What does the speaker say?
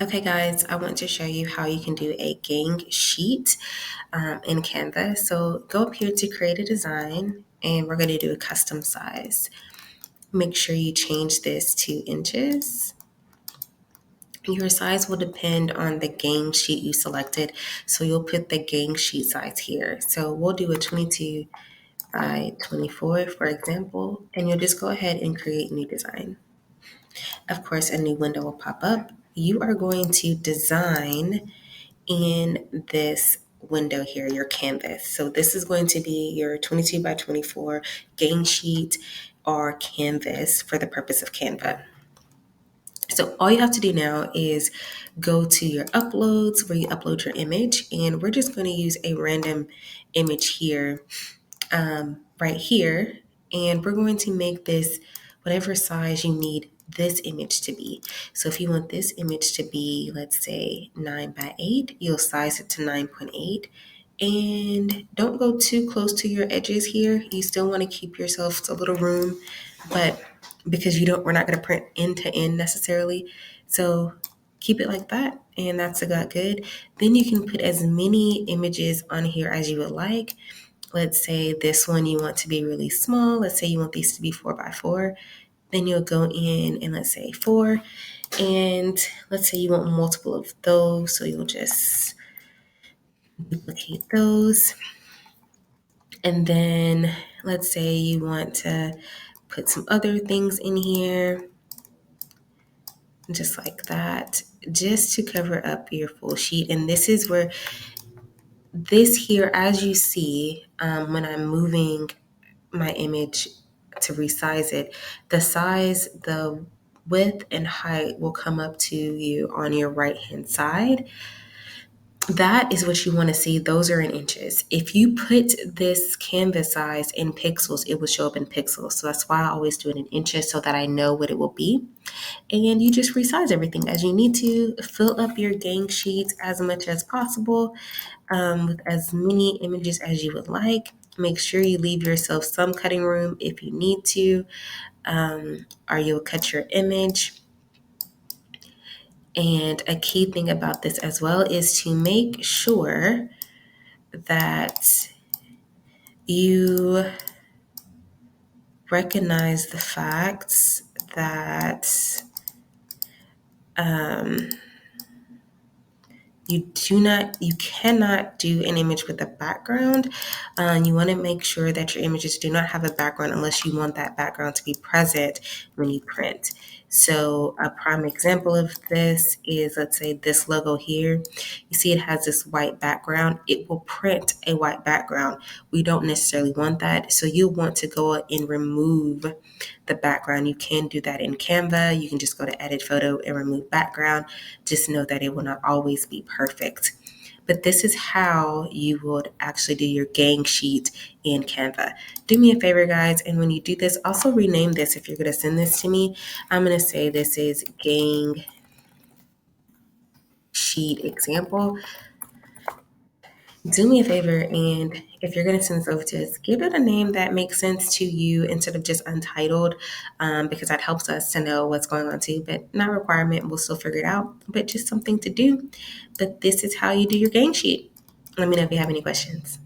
Okay, guys, I want to show you how you can do a gang sheet in Canva. So go up here to create a design, and we're going to do a custom size. Make sure you change this to inches. Your size will depend on the gang sheet you selected. So you'll put the gang sheet size here. So we'll do a 22 by 24, for example, and you'll just go ahead and create new design. Of course, a new window will pop up. You are going to design in this window here, your canvas. So this is going to be your 22 by 24 gang sheet or canvas for the purpose of Canva. So all you have to do now is go to your uploads where you upload your image, and we're just going to use a random image here, right here, and we're going to make this whatever size you need this image to be. So if you want this image to be, let's say 9 by 8, you'll size it to 9.8. And don't go too close to your edges here. You still want to keep yourself a little room, but because we're not going to print end to end necessarily. So keep it like that, and that's about good. Then you can put as many images on here as you would like. Let's say this one you want to be really small. Let's say you want these to be 4 by 4. Then you'll go in and let's say 4. And let's say you want multiple of those. So you'll just duplicate those. And then let's say you want to put some other things in here, just like that, just to cover up your full sheet. And this is where this here, as you see, when I'm moving my image to resize it, the size, the width and height will come up to you on your right hand side. That is what you want to see. Those are in inches. If you put this canvas size in pixels, it will show up in pixels. So that's why I always do it in inches so that I know what it will be. And you just resize everything as you need to. Fill up your gang sheets as much as possible, with as many images as you would like. Make sure you leave yourself some cutting room if you need to, or you'll cut your image. And a key thing about this as well is to make sure that you recognize the facts that um, you cannot do an image with a background. You want to make sure that your images do not have a background unless you want that background to be present when you print. So a prime example of this is, let's say this logo here. You see it has this white background. It will print a white background. We don't necessarily want that. So you'll want to go and remove the background. You can do that in Canva. You can just go to edit photo and remove background. Just know that it will not always be perfect. But this is how you would actually do your gang sheet in Canva. Do me a favor, guys, and when you do this, also rename this. If you're going to send this to me, I'm going to say this is gang sheet example. Do me a favor, and if you're going to send this over to us, give it a name that makes sense to you instead of just untitled, because that helps us to know what's going on too. But not a requirement, we'll still figure it out, but just something to do. But this is how you do your gang sheet. Let me know if you have any questions.